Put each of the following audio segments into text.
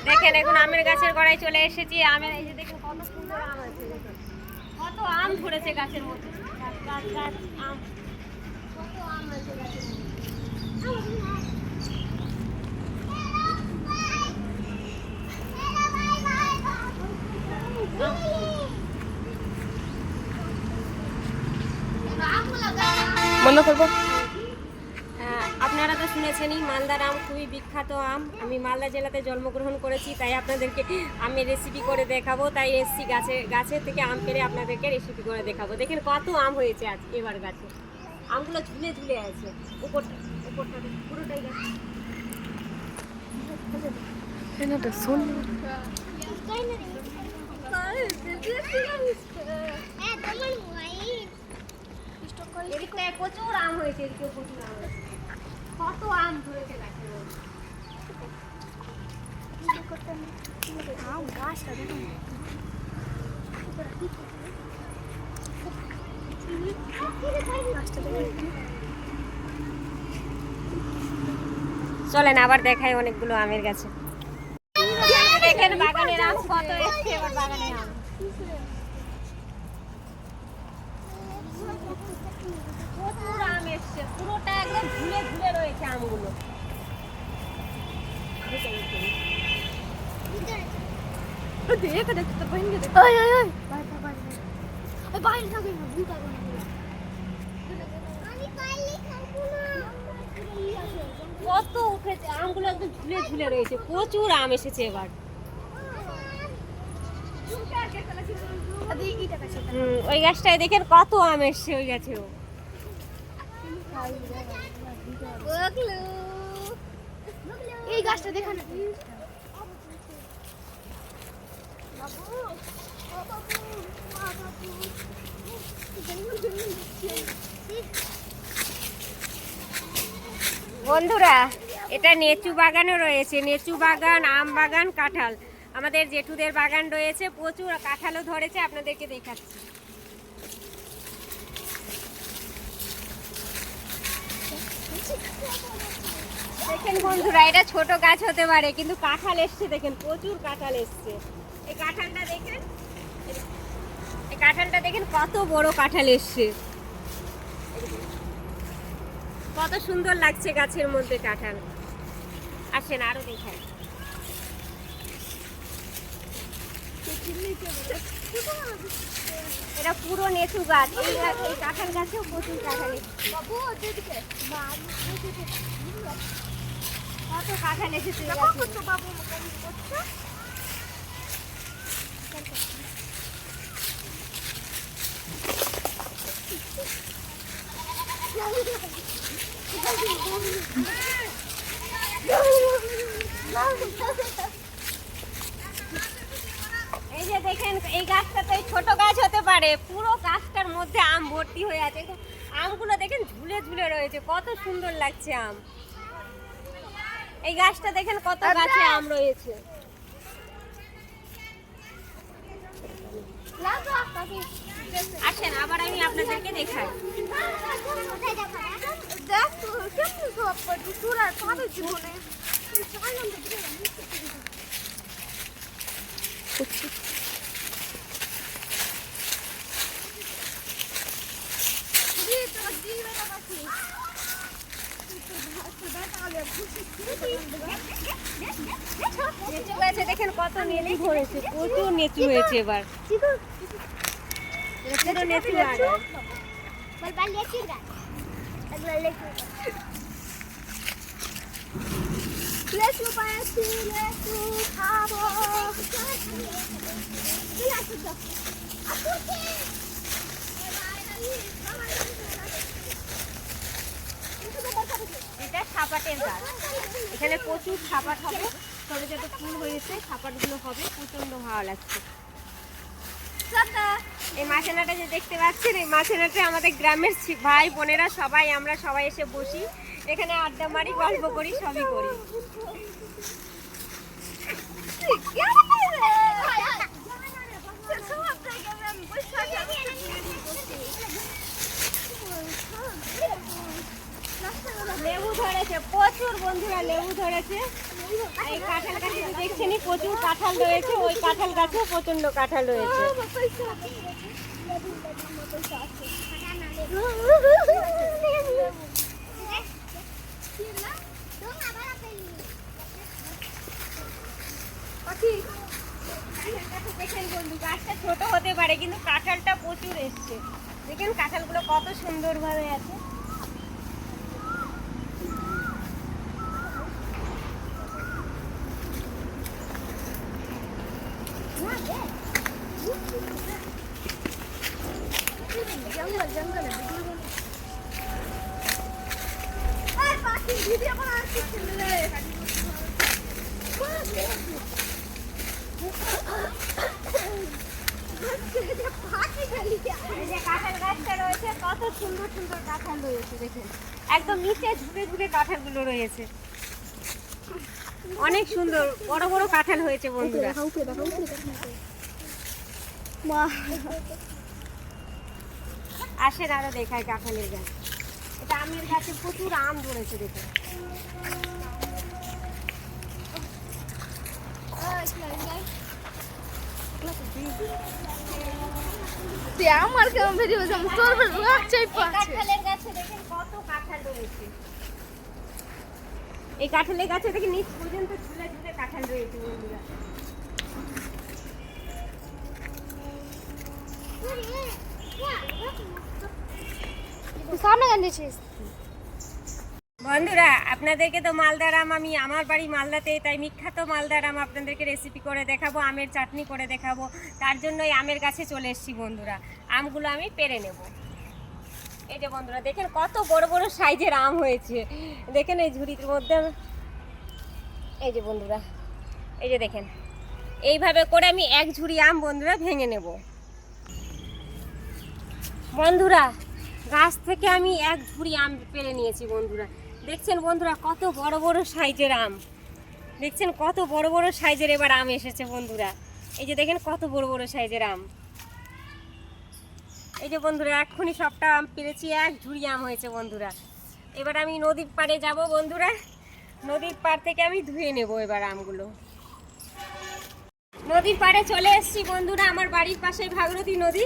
দেখেন এখন আমের গাছের গোড়ায় চলে এসেছি। আমের এই যে দেখুন কত সুন্দর আম আছে, কত আম ধরেছে গাছের মধ্যে। আম, কত আম আছে গাছের মধ্যে। বন্ধ করবো। আপনারা তো শুনেছেনই মালদার আম খুবই বিখ্যাত আম। আমি মালদা জেলাতে জন্মগ্রহণ করেছি, তাই আপনাদেরকে আমের রেসিপি করে দেখাবো। তাই এসছি গাছের থেকে আম পেড়ে আপনাদেরকে রেসিপি করে দেখাবো। দেখেন কত আম হয়েছে আজ এবার গাছে, আমগুলো ঝুলে ঝুলে আছে। উপরটা পুরোটাই গাছে। এদিকটায় প্রচুর আম হয়েছে, এদিকে প্রচুর আম হয়েছে। কত আম ধরেছে গাছের মধ্যে। চলেন আবার দেখাই অনেকগুলো আমের গাছে। দেখেন বাগানের আম কত এসছে এবার বাগানের আম। প্রচুর আম এসছে, পুরোটা একদম ঝুলে ঝুলে রয়েছে আমগুলো। কত উঠেছে আমগুলো, একদম ঝুলে ঝুলে রয়েছে। প্রচুর আম এসেছে এবার। ওই গাছটায় দেখেন কত আম এসছে ওই গাছেও। এই গাছটা দেখান। বন্ধুরা এটা নেচু বাগানও রয়েছে, নেচু বাগান, আম বাগান, কাঁঠাল। আমাদের জেঠুদের বাগান রয়েছে, প্রচুর কাঁঠালও ধরেছে, আপনাদেরকে দেখাচ্ছি। দেখেন বন্ধুরা এটা ছোট গাছ হতে পারে, কিন্তু কাঁঠাল এসছে। দেখেন প্রচুর কাঁঠাল এসছে। এই কাঁঠালটা দেখেন, এই কাঁঠালটা দেখেন কত বড় কাঁঠাল এসছে। কত সুন্দর লাগছে গাছের মধ্যে কাঁঠাল। আসেন আরো দেখাই। এটা পুরো নেচু গাছ। এই কাঁঠাল গাছেও প্রচুর কাঁঠাল এসেছে। কত কাঁঠাল এসেছে। এই যে দেখেন এই গাছটা তো ছোট গাছ হতে পারে, পুরো গাছটার মধ্যে আম ভর্তি হয়ে আছে। আমগুলো দেখেন ঝুলে ঝুলে রয়েছে, কত সুন্দর লাগছে আম। এই গাছটা দেখেন কত গাছে আম রয়েছে। আসেন আবার আমি আপনাদেরকে দেখাই। নেচু গাছে দেখেন কত নেচু ধরেছে, প্রচুর নেচু হয়েছে এবার। পুরো নেচু গাছ। লেচু পাচ্ছি, লেচু খাবো। এটা সাপাটের গাছ। এখানে প্রচুর সাপাট হবে, ছোট ছোট ফুল হয়েছে, সাপাটগুলো হবে, প্রচন্ড ভালো লাগছে। এই মাছেনাটা যে দেখতে পাচ্ছেন, এই মাছেনাটা আমাদের গ্রামের ভাই বোনেরা সবাই, আমরা সবাই এসে বসি এখানে, আড্ডা মারি, গল্প করি, সবই করি। লেবু ধরেছে প্রচুর বন্ধুরা, লেবু ধরেছে। এই কাঁঠাল গাছে দেখছেনই প্রচুর কাঁঠাল রয়েছে, ওই কাঁঠাল গাছে প্রচন্ড কাঁঠাল রয়েছে। দেখেন বন্ধু, গাছটা ছোট হতে পারে কিন্তু কাঁঠালটা প্রচুর এসছে। দেখেন কাঁঠালগুলো কত সুন্দরভাবে আছে। जंगल जंगल वीडियो बना কাঁঠাল গাছটা রয়েছে, কত সুন্দর সুন্দর কাঁঠাল রয়েছে। দেখেন একদম নিচে ঝুঁকে ঝুঁকে কাঁঠালগুলো রয়েছে, অনেক সুন্দর বড় বড় কাঁঠাল হয়েছে বন্ধুরা। আসেন আরো দেখায় কাঁঠালের গাছ। এটা আমের গাছে প্রচুর আম ধরেছে। দেখুন আমার কেমন ভিডিও তোর কাঁঠালের গাছে দেখেন কত কাঁঠাল রয়েছে। এই কাঁঠালের গাছে দেখেন নিচ পর্যন্ত ঝুলে ঝুলে কাঁঠাল রয়েছে বন্ধুরা। सामने गंदे चीज বন্ধুরা আপনাদেরকে তো মালদার আম, আমি আমার বাড়ি মালদাতে, তাই বিখ্যাত মালদার আম আপনাদেরকে রেসিপি করে দেখাবো, আমের চাটনি করে দেখাবো। তার জন্যই আমের কাছে চলে এসেছি বন্ধুরা। আমগুলো আমি পেরে নেব। এই যে বন্ধুরা দেখেন কত বড় বড় সাইজের আম হয়েছে। দেখেন এই ঝুড়ির মধ্যে, এই যে বন্ধুরা, এই যে দেখেন এইভাবে করে আমি এক ঝুড়ি আম বন্ধুরা ভেঙে নেব। বন্ধুরা গাছ থেকে আমি এক ঝুড়ি আম পেরে নিয়েছি বন্ধুরা। দেখছেন বন্ধুরা কত বড় বড় সাইজের আম, দেখছেন কত বড় বড় সাইজের এবার আম এসেছে বন্ধুরা। এই যে দেখেন কত বড় বড় সাইজের আম। এই যে বন্ধুরা এক্ষুনি সবটা আম পেরেছি, এক ঝুড়ি আম হয়েছে বন্ধুরা। এবার আমি নদীর পাড়ে যাব বন্ধুরা, নদীর পাড় থেকে আমি ধুয়ে নেব এবার আমগুলো। নদীর পাড়ে চলে এসেছি বন্ধুরা, আমার বাড়ির পাশে ভাগীরথী নদী,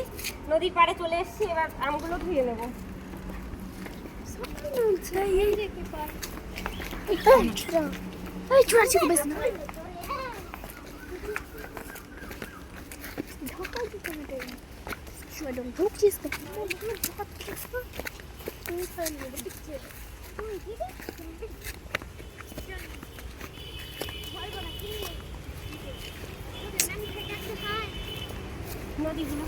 নদীর পাড়ে চলে এসেছি। এবার আমগুলো ধুয়ে নেব। নদীগুলো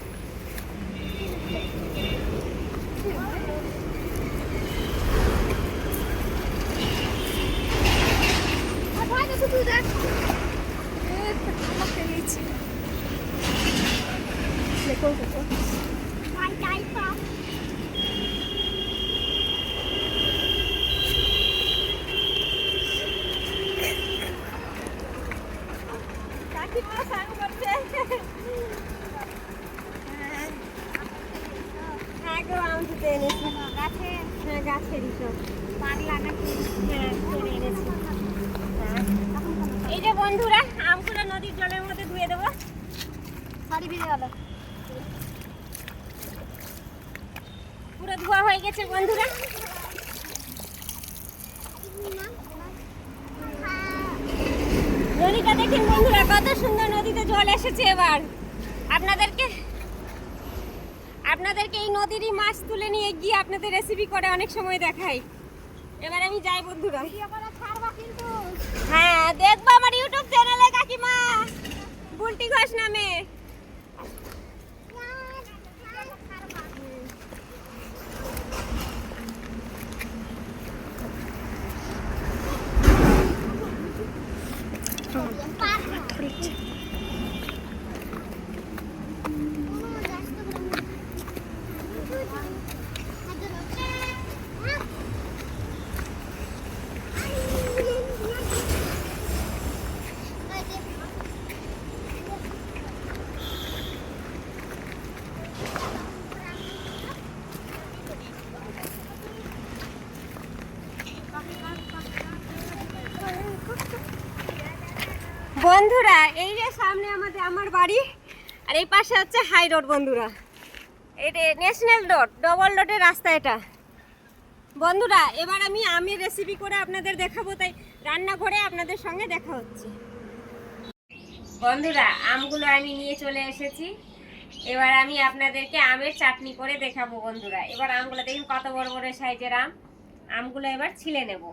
গাছেরই সব পাগলা নাকি। এই যে বন্ধুরা আমগুলো নদীর জলের মধ্যে ধুয়ে দেবো। পুরো ধোয়া হয়ে গেছে বন্ধুরা। নদীটা দেখেন বন্ধুরা কত সুন্দর, নদীতে জল এসেছে। এবার আপনাদেরকে এই নদীরই মাছ তুলে নিয়ে গিয়ে আপনাদের রেসিপি করে অনেক সময় দেখাই। এবার আমি যাই বন্ধুরা। হ্যাঁ দেখবো আমার ইউটিউব চ্যানেলে কাকিমা বুলটি ঘোষ নামে। বন্ধুরা এই যে সামনে আমার বাড়ি, আর এই পাশে হচ্ছে হাই রোড বন্ধুরা। এটা ন্যাশনাল রোড, ডবল রোডের রাস্তা এটা বন্ধুরা। এবার আমি আমের রেসিপি করে আপনাদের দেখাবো, তাই রান্নাঘরে আপনাদের সঙ্গে দেখা হচ্ছে। বন্ধুরা আমগুলো আমি নিয়ে চলে এসেছি, এবার আমি আপনাদেরকে আমের চাটনি করে দেখাবো বন্ধুরা। এবার আমগুলো দেখুন কত বড় বড় সাইজের আমগুলো এবার ছিলে নেব।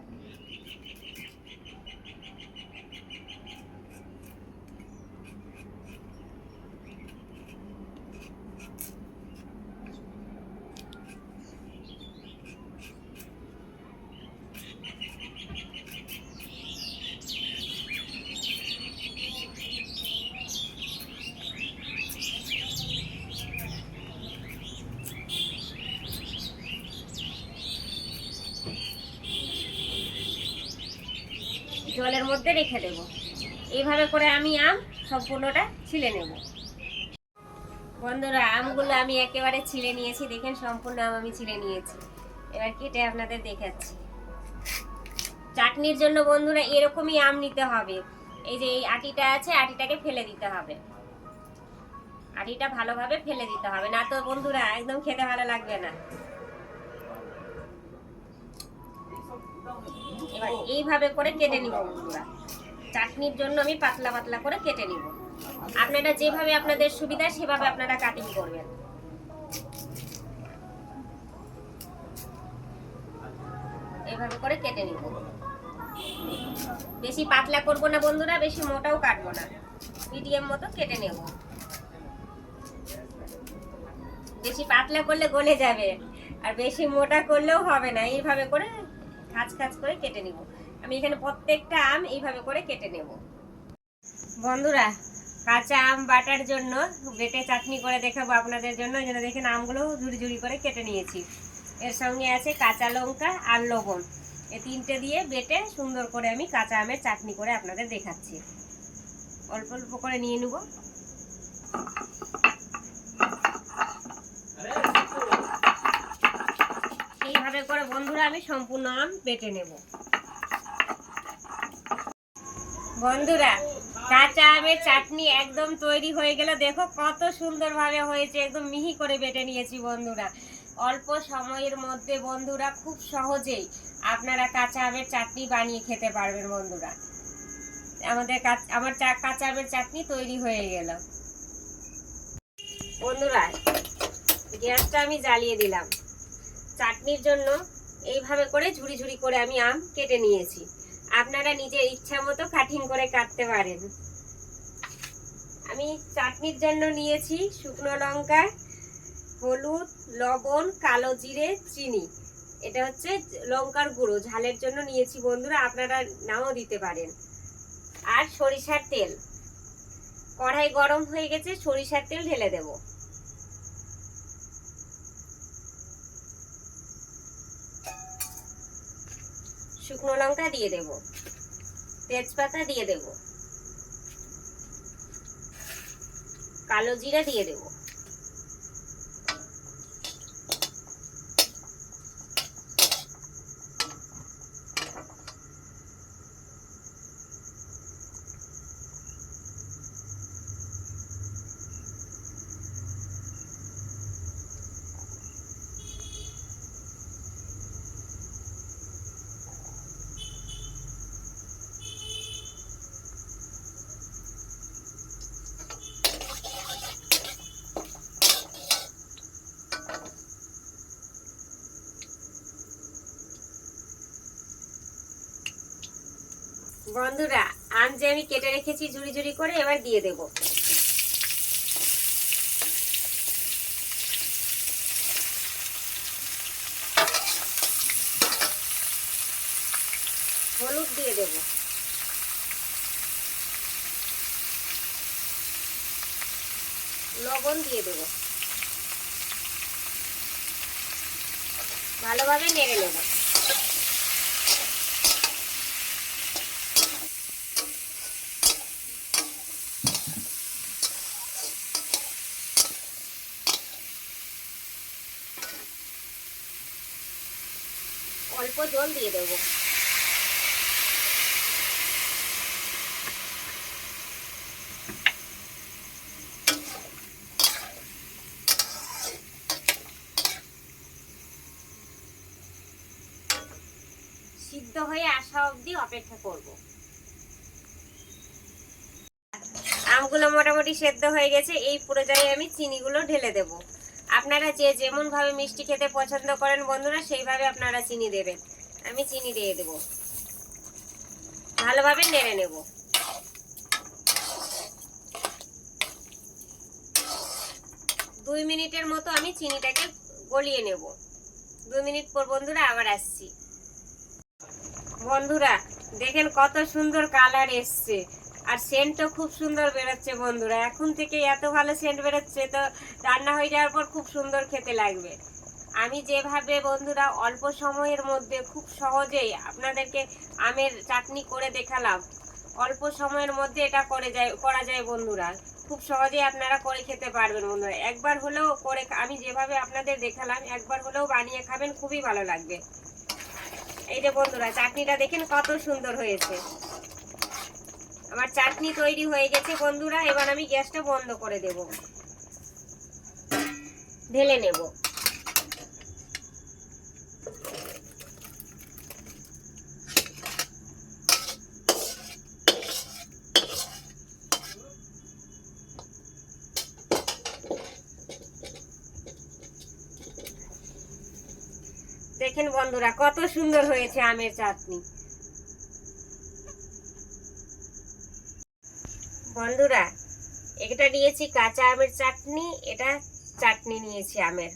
জলের মধ্যে রেখে দেব। এইভাবে করে আমি আম সম্পূর্ণটা ছিলে নেব বন্ধুরা। আমগুলো আমি একেবারে ছিলে নিয়েছি, দেখেন সম্পূর্ণ আম আমি ছিলে নিয়েছি। এবার কেটে আপনাদের দেখাচ্ছি। চাটনির জন্য বন্ধুরা এরকমই আম নিতে হবে। এই যে এই আটিটা আছে, আটিটাকে ফেলে দিতে হবে। আটিটা ভালোভাবে ফেলে দিতে হবে, না তো বন্ধুরা একদম খেতে ভালো লাগবে না। এবার এইভাবে করে কেটে নিব বন্ধুরা। চাটনির জন্য আমি পাতলা পাতলা করে কেটে নিব। আপনারা যেভাবে আপনাদের সুবিধা সেভাবে আপনারা কাটিং করবেন। এইভাবে করে কেটে নিব। বেশি পাতলা করব না বন্ধুরা, বেশি মোটাও কাটবো না, মিডিয়াম মতো কেটে নেব। বেশি পাতলা করলে গলে যাবে, আর বেশি মোটা করলেও হবে না। এইভাবে করে খাঁচ খাঁচ করে কেটে নিব। আমি এখানে প্রত্যেকটা আম এইভাবে করে কেটে নেব বন্ধুরা। কাঁচা আম বাটার জন্য বেটে চাটনি করে দেখাবো আপনাদের জন্য। এই জন্য দেখেন আমগুলো ঝুড়ি ঝুড়ি করে কেটে নিয়েছি। এর সঙ্গে আছে কাঁচা লঙ্কা আর লবণ, এই তিনটে দিয়ে বেটে সুন্দর করে আমি কাঁচা আমের চাটনি করে আপনাদের দেখাচ্ছি। অল্প অল্প করে নিয়ে নেব। এইভাবে করে বন্ধুরা আমি সম্পূর্ণ আম বেটে নেব বন্ধুরা। কাঁচা আমের চাটনি একদম তৈরি হয়ে গেল। দেখো কত সুন্দরভাবে হয়েছে, একদম মিহি করে বেটে নিয়েছি বন্ধুরা। অল্প সময়ের মধ্যে বন্ধুরা খুব সহজেই আপনারা কাঁচা আমের চাটনি বানিয়ে খেতে পারবেন বন্ধুরা। আমার কাঁচা আমের চাটনি তৈরি হয়ে গেল বন্ধুরা। গ্যাসটা আমি জ্বালিয়ে দিলাম। চাটনির জন্য এইভাবে করে ঝুড়ি ঝুড়ি করে আমি আম কেটে নিয়েছি। আপনারা নিজের ইচ্ছা মতো কাটিং করে কাটতে পারেন। আমি চাটনির জন্য নিয়েছি শুকনো লঙ্কা, হলুদ, লবণ, কালো জিরে, চিনি। এটা হচ্ছে লঙ্কার গুঁড়ো, ঝালের জন্য নিয়েছি বন্ধুরা, আপনারা নাও দিতে পারেন। আর সরিষার তেল। কড়াই গরম হয়ে গেছে, সরিষার তেল ঢেলে দেব। শুকনো লঙ্কা দিয়ে দেব, তেজপাতা দিয়ে দেব, কালো জিরা দিয়ে দেব, বন্ধুরা আম যে আমি কেটে রেখেছি ঝুড়ি ঝুড়ি করে, এবার দিয়ে দেব। হলুদ দিয়ে দেব, লবণ দিয়ে দেব, ভালোভাবে নেড়ে নেব। অল্প জল দিয়ে দেব। হয়ে আসা অবধি অপেক্ষা করব। আমগুলো মোটামুটি সেদ্ধ হয়ে গেছে। এই পর্যায়ে আমি চিনিগুলো ঢেলে দেব। আপনারা যে যেমন ভাবে মিষ্টি খেতে পছন্দ করেন বন্ধুরা, সেইভাবে আপনারা চিনি দেবেন। আমি চিনি দিয়ে দেব, ভালোভাবে নেড়ে নেব। দুই মিনিটের মতো আমি চিনিটাকে গলিয়ে নেব। 2 মিনিট পর বন্ধুরা আবার আসছি। বন্ধুরা দেখেন কত সুন্দর কালার এসছে, আর সেন্টও খুব সুন্দর বেরোচ্ছে বন্ধুরা। এখন থেকে এত ভালো সেন্ট বেরোচ্ছে, তো রান্না হয়ে যাওয়ার পর খুব সুন্দর খেতে লাগবে। আমি যেভাবে বন্ধুরা অল্প সময়ের মধ্যে খুব সহজেই আপনাদেরকে আমের চাটনি করে দেখালাম, অল্প সময়ের মধ্যে এটা করা যায় বন্ধুরা। খুব সহজেই আপনারা করে খেতে পারবেন বন্ধুরা। একবার হলেও করে, আমি যেভাবে আপনাদের দেখালাম একবার হলেও বানিয়ে খাবেন, খুবই ভালো লাগবে। এই যে বন্ধুরা চাটনিটা দেখেন কত সুন্দর হয়েছে। আমার চাটনি তৈরি হয়ে গেছে বন্ধুরা। এবার আমি গ্যাসটা বন্ধ করে দেব, ঢেলে নেব। দেখেন বন্ধুরা কত সুন্দর হয়েছে আমের চাটনি। বন্ধুরা এটা নিয়েছি কাঁচা আমের চাটনি, এটা চাটনি নিয়েছি আমের।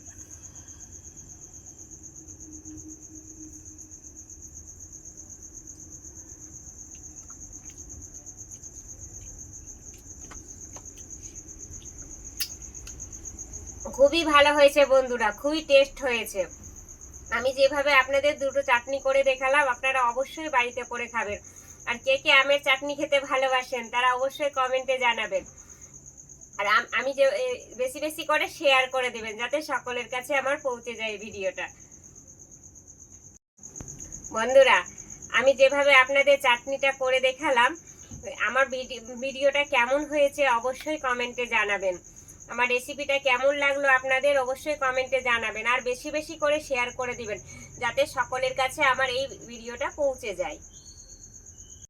খুবই ভালো হয়েছে বন্ধুরা, খুবই টেস্ট হয়েছে। আমি যেভাবে আপনাদের দুটো চাটনি করে দেখালাম, আপনারা অবশ্যই বাড়িতে করে খাবেন। আর কে কে আমের চাটনি খেতে ভালোবাসেন তারা অবশ্যই কমেন্টে জানাবেন। আর আমি যে বেশি বেশি করে শেয়ার করে দিবেন, যাতে সকলের কাছে আমার পৌঁছে যায় ভিডিওটা। বন্ধুরা আমি যেভাবে আপনাদের চাটনিটা করে দেখালাম, আমার ভিডিওটা কেমন হয়েছে অবশ্যই কমেন্টে জানাবেন। আমার রেসিপিটা কেমন লাগলো আপনাদের অবশ্যই কমেন্টে জানাবেন। আর বেশি বেশি করে শেয়ার করে দিবেন, যাতে সকলের কাছে আমার এই ভিডিওটা পৌঁছে যায়।